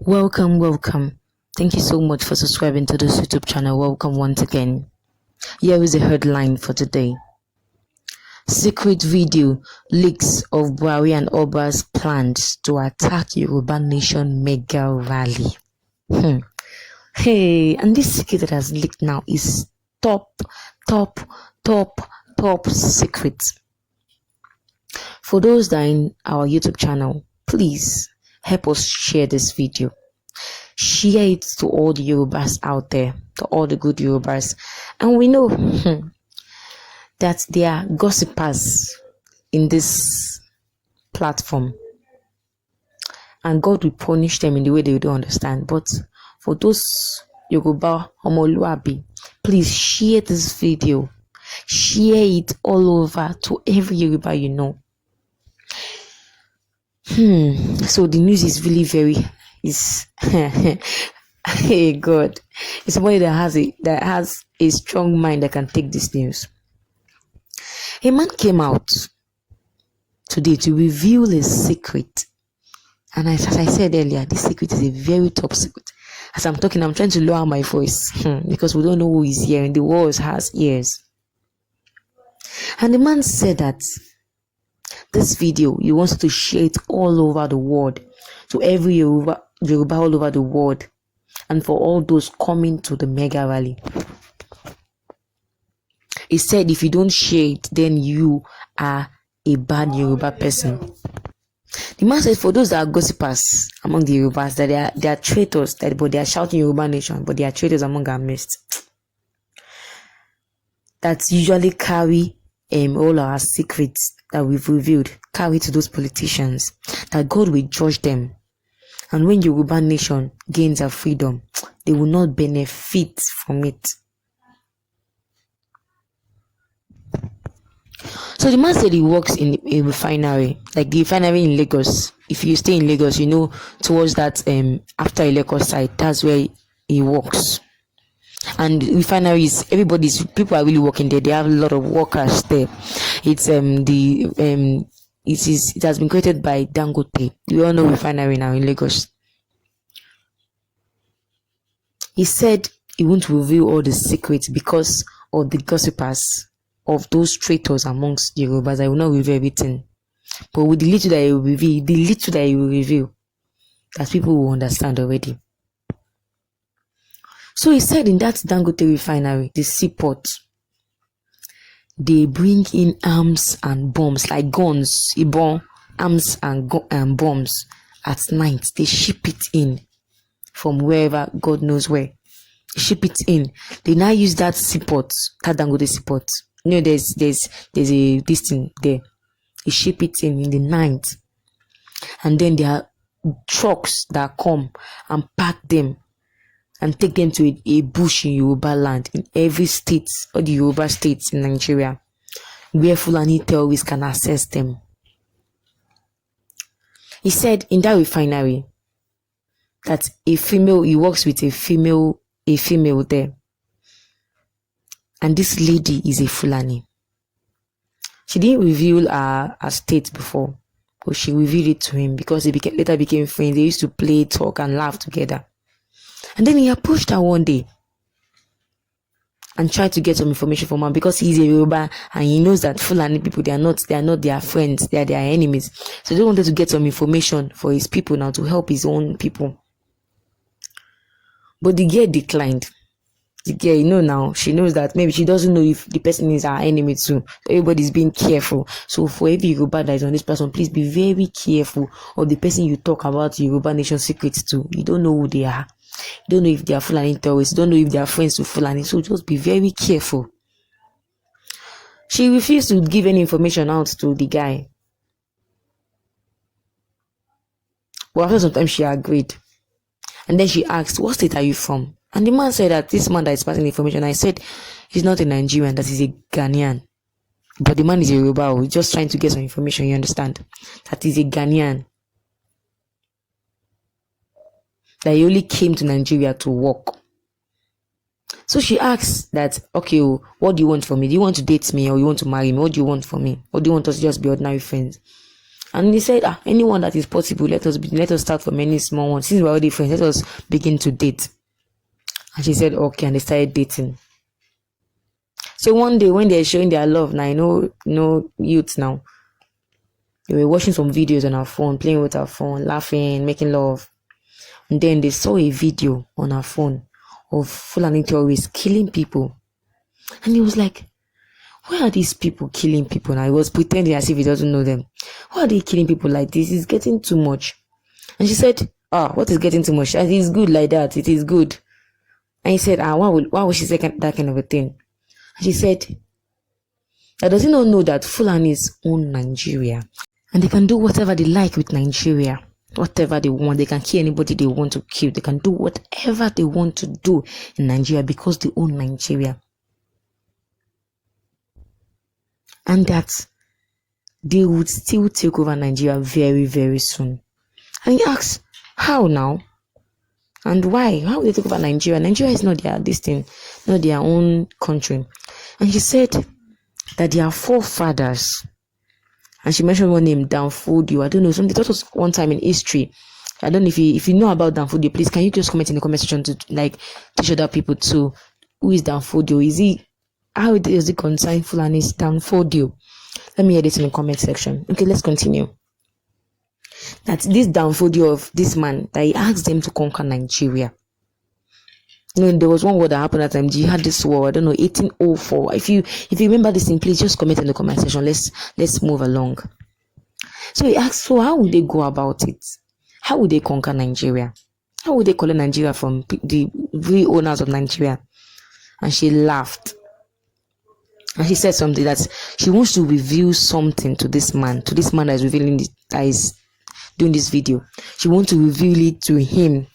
Welcome. Thank you so much for subscribing to this YouTube channel. Welcome once again. Here is a headline for today. Secret video leaks of Buhari and Oba's plans to attack Yoruba Nation mega rally. Hey, and this secret that has leaked now is top secret. For those that are in our YouTube channel, please help us share this video. Share it to all the Yorubas out there, to all the good Yorubas. And we know that there are gossipers in this platform. And God will punish them in the way they don't understand. But for those Yoruba Homoluabi, please share this video. Share it all over to every Yoruba you know. So the news is really hey God, it's somebody that has a strong mind that can take this news. A man came out today to reveal a secret, and as I said earlier, this secret is a very top secret. As I'm talking, I'm trying to lower my voice because we don't know who is here, and the world has ears. And the man said that this video, he wants to share it all over the world, to every Yoruba all over the world, and for all those coming to the mega rally. He said if you don't share it, then you are a bad Yoruba person. The man said for those that are gossipers among the Yorubas, that they are traitors, but they are shouting Yoruba Nation, but they are traitors among our midst, that usually carry all our secrets that we've revealed, carry to those politicians, that God will judge them. And when Yoruba Nation gains their freedom, they will not benefit from it. So the man said he works in a refinery, like the refinery in Lagos. If you stay in Lagos, you know, towards that after a Lagos side, that's where he works. And refineries, people are really working there. They have a lot of workers there. It's it has been created by Dangote. We all know refinery now in Lagos. He said he won't reveal all the secrets because of the gossipers, of those traitors amongst the Yorubas. I will not reveal everything. But with the little that he will reveal, that people will understand already. So he said in that Dangote refinery, the seaport, they bring in arms and bombs, like guns, arms and bombs at night. They ship it in from wherever, God knows where. They ship it in. They now use that seaport, that Dangote seaport. You know, there's this thing there. They ship it in the night. And then there are trucks that come and pack them and take them to a bush in Yoruba land, in every state, or the Yoruba states in Nigeria, where Fulani terrorists can access them. He said in that refinery that he works with a female there. And this lady is a Fulani. She didn't reveal her state before, but she revealed it to him because they later became friends. They used to play, talk, and laugh together. And then he approached her one day and tried to get some information from her because he's a Yoruba and he knows that Fulani people, they are not their friends, they are their enemies. So they wanted to get some information for his people now, to help his own people. But the girl declined. The girl, now, she knows that maybe she doesn't know if the person is our enemy too. So everybody's being careful. So for every Yoruba that is on this person, please be very careful of the person you talk about Yoruba Nation secrets to. You don't know who they are. You don't know if they are Fulani terrorists. You don't know if they are friends to Fulani. So just be very careful. She refused to give any information out to the guy. But after some time, she agreed. And then she asked, what state are you from? And the man said that this man that is passing the information, I said he's not a Nigerian, that he's a Ghanaian. But the man is a Yoruba. He's just trying to get some information, you understand? That he's a Ghanaian. That he only came to Nigeria to work. So she asked that, okay, what do you want from me? Do you want to date me or you want to marry me? What do you want from me? Or do you want us to just be ordinary friends? And he said, anyone that is possible, let us start from any small one. Since we're already friends, let us begin to date. And she said, okay, and they started dating. So one day when they're showing their love, now youth now, they were watching some videos on her phone, playing with her phone, laughing, making love. And then they saw a video on her phone of Fulani terrorists killing people. And he was like, why are these people killing people? And I was pretending as if he doesn't know them. Why are they killing people like this? It's getting too much. And she said, what is getting too much? It is good like that. It is good. And he said, why would she say that kind of a thing? And she said, does he not know that Fulanis own Nigeria? And they can do whatever they like with Nigeria. Whatever they want. They can kill anybody they want to kill. They can do whatever they want to do in Nigeria because they own Nigeria. And that they would still take over Nigeria very, very soon. And he asks, how now? And why? How would they take over Nigeria? Nigeria is not not their own country. And she said that their forefathers, and she mentioned one name, Danfodio. I don't know, something that was one time in history. I don't know if you know about Danfodio, please can you just comment in the comment section to teach other people too. Who is Danfodio? How does it concern Fulani's Danfodio? Let me hear this in the comment section. Okay, let's continue. That this Danfodio of this man, that he asked them to conquer Nigeria. There was one war that happened at the time. You had this war, I don't know, 1804. If you remember this thing, please just comment in the comment section. Let's move along. So he asked, so how would they go about it? How would they conquer Nigeria? How would they collect Nigeria from the real owners of Nigeria? And she laughed. And she said something that she wants to reveal something to this man that is revealing that is doing this video. She wants to reveal it to him.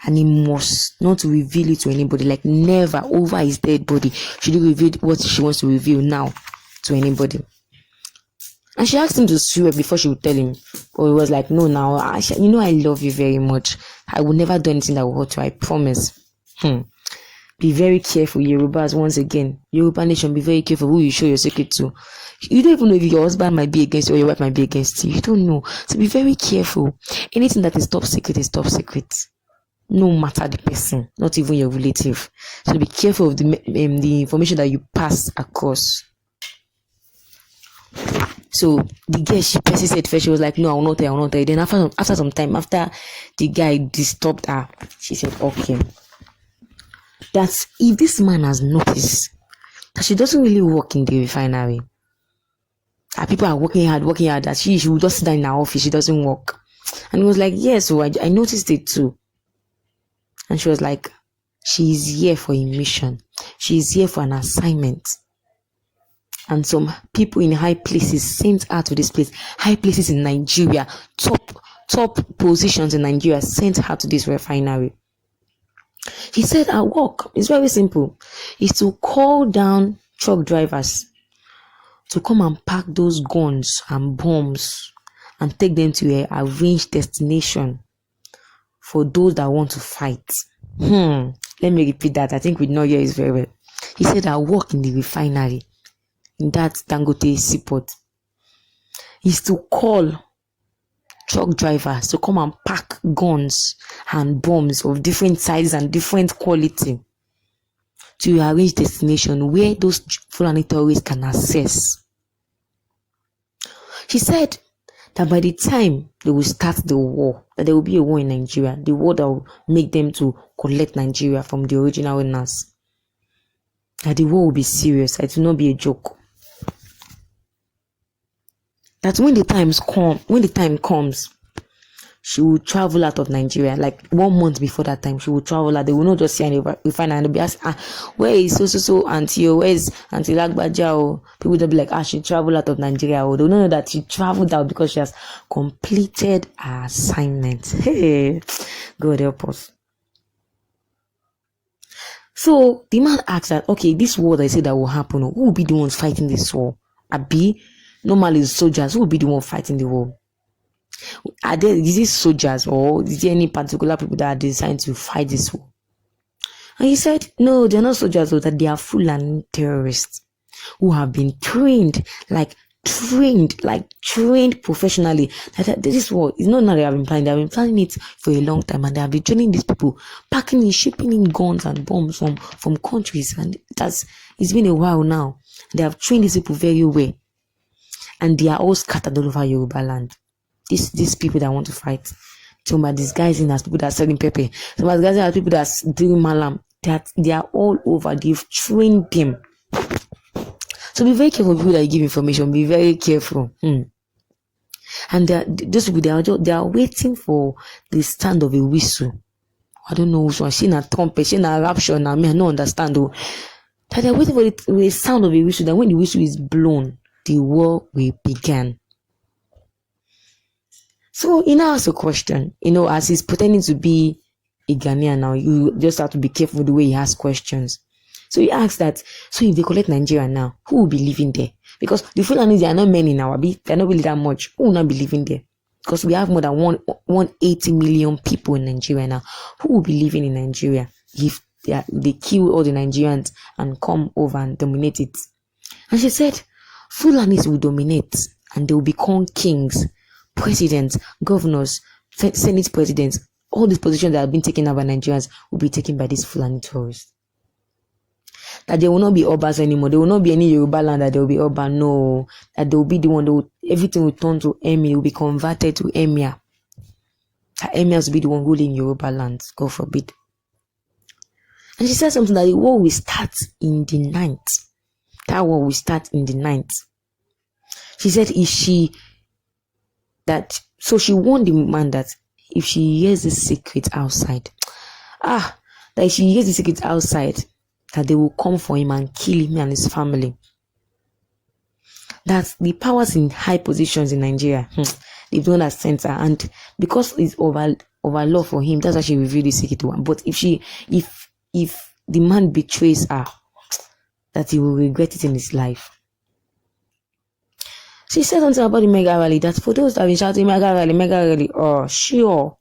And he must not reveal it to anybody, like never over his dead body should he reveal what she wants to reveal now to anybody. And she asked him to swear before she would tell him. Or he was like, no, now, I love you very much. I will never do anything that will hurt you, I promise. Be very careful, Yorubas, once again. Yoruba nation, be very careful who you show your secret to. You don't even know if your husband might be against you or your wife might be against you. You don't know. So be very careful. Anything that is top secret is top secret. No matter the person, not even your relative. So be careful of the information that you pass across. So the girl, she persisted first. She was like, no, I will not tell. Then after some time, after the guy disturbed her, she said, okay, that if this man has noticed that she doesn't really work in the refinery, that people are working hard, that she will just sit down in her office, she doesn't work. And he was like, yes, so I noticed it too. And she was like, she is here for a mission. She is here for an assignment. And some people in high places sent her to this place. High places in Nigeria, top positions in Nigeria sent her to this refinery. He said her work is very simple. It's to call down truck drivers to come and pack those guns and bombs and take them to a arranged destination for those that want to fight. Let me repeat that. I think we know here is very well. He said her work in the refinery, in that Dangote seaport, is to call truck drivers to come and pack guns and bombs of different sizes and different quality to arrange destination where those Fulani terrorists can access. She said that by the time they will start the war, that there will be a war in Nigeria, the war that will make them to collect Nigeria from the original owners, that the war will be serious, it will not be a joke. That when the time comes, she will travel out of Nigeria. Like 1 month before that time, she will travel out. They will not just see any refiner and they'll be asked, where is so auntie? Where is Auntie Lagbaja? People will be like, she traveled out of Nigeria. They will not know that she traveled out because she has completed her assignment. Hey, God help us. So the man asked that, okay, this war that I said that will happen, who will be the ones fighting this war? Normally soldiers, who will be the one fighting the war? Is it soldiers or is there any particular people that are designed to fight this war? And he said, no, they're not soldiers, that they are Fulani terrorists who have been trained, like trained professionally. This is what it's not now they have been planning. They have been planning it for a long time, and they have been training these people, packing in, shipping in guns and bombs from countries, and it's been a while now. They have trained these people very well, and they are all scattered all over Yoruba land. These people that want to fight. Some are disguising as people that are selling pepper. Some are disguising as people that are doing malam. They are all over. They've trained them. So be very careful, people that you give information. Be very careful. And those people, they are waiting for the sound of a whistle. I don't know which one. She a trumpet, she a rapture. Now me, I don't understand though. That they are waiting for the sound of a whistle. That when the whistle is blown, the war will begin. So he now asks a question. As he's pretending to be a Ghanaian now, you just have to be careful with the way he asks questions. So he asks that, so if they collect Nigeria now, who will be living there? Because the Fulanis, they are not many now, they're not really that much. Who will not be living there? Because we have more than 180 million people in Nigeria now. Who will be living in Nigeria if they kill all the Nigerians and come over and dominate it? And she said, Fulanis will dominate and they will become kings, presidents, governors, Senate presidents. All these positions that have been taken over by Nigerians will be taken by these Fulani tourists. That there will not be Obas anymore. There will not be any Yoruba land that there will be Oba. No. That there will be the one everything will turn to Emir, will be converted to Emir. That Emirs will be the one ruling Yoruba land. God forbid. And she said something that the war will start in the night. That war will start in the night. She said so she warned the man that if she hears the secret outside, that if she hears the secret outside, that they will come for him and kill him and his family. That the powers in high positions in Nigeria, they've done that center, and because it's over law for him, that's why she revealed the secret to him. But if the man betrays her, that he will regret it in his life. She said something about the mega rally, that for those that have been shouting mega rally, sure,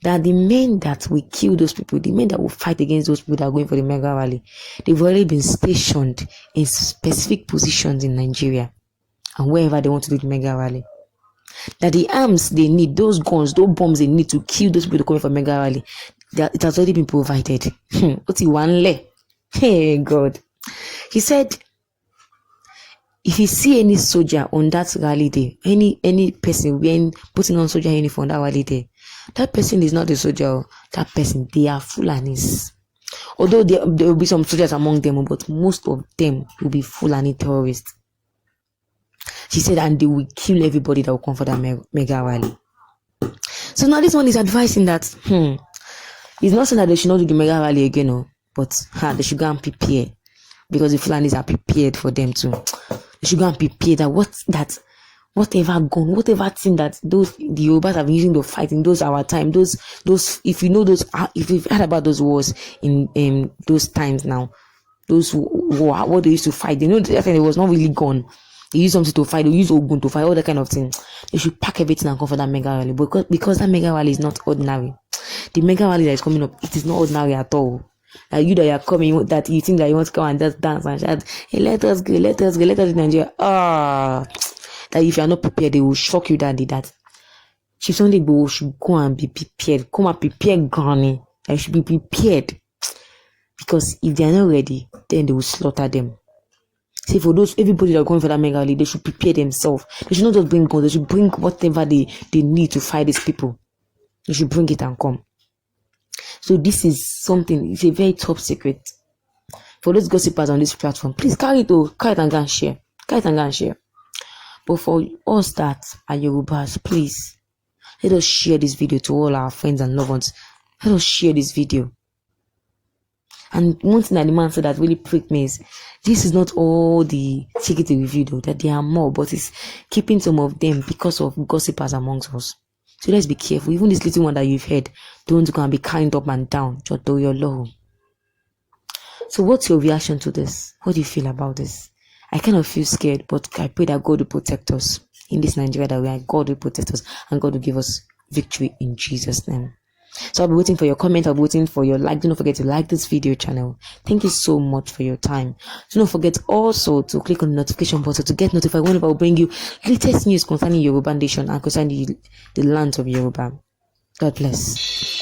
that the men that will kill those people, the men that will fight against those people that are going for the mega rally, they've already been stationed in specific positions in Nigeria and wherever they want to do the mega rally. That the arms they need, those guns, those bombs they need to kill those people coming for mega rally, it has already been provided. Hey God. He said, if you see any soldier on that rally day, any person putting on soldier uniform on that rally day, that person is not a soldier. That person, they are Fulanis. Although there will be some soldiers among them, but most of them will be Fulani terrorists. She said, and they will kill everybody that will come for that mega rally. So now this one is advising that, it's not saying that they should not do the mega rally again, but they should go and prepare, because the Fulanis are prepared for them too. They should go and prepare whatever gun, whatever thing that the Yorubas have been using to fight in our time, those if you've heard about those wars in those times now, those what they used to fight, definitely it was not really gun. They use something to fight, they use Ogun to fight, all that kind of thing. They should pack everything and come for that mega rally, because that mega rally is not ordinary. The mega rally that is coming up, it is not ordinary at all. You that you are coming, that you think that you want to come and just dance and shout, hey, let us go to Nigeria. That if you are not prepared, they will shock you that Chief Sunday should go and be prepared. Come and prepare Ghani. They should be prepared. Because if they are not ready, then they will slaughter them. See, for everybody that are going for that mega rally, they should prepare themselves. They should not just bring guns, they should bring whatever they need to fight these people. They should bring it and come. So this is something, it's a very top secret. For those gossipers on this platform, please carry it and go and share. But for us that are Yorubas, please, let us share this video to all our friends and loved ones. Let us share this video. And one thing that the man said that really pricked me is, this is not all the secret review though, that there are more, but it's keeping some of them because of gossipers amongst us. So let's be careful. Even this little one that you've heard, don't go and be carried up and down. Just do your law. So what's your reaction to this? What do you feel about this? I kind of feel scared, but I pray that God will protect us in this Nigeria that we are. God will protect us and God will give us victory in Jesus' name. So I'll be waiting for your comment. I'll be waiting for your like. Do not forget to like this video channel. Thank you so much for your time. Do not forget also to click on the notification button to get notified whenever I will bring you latest news concerning Yoruba Nation and concerning the land of Yoruba. God bless.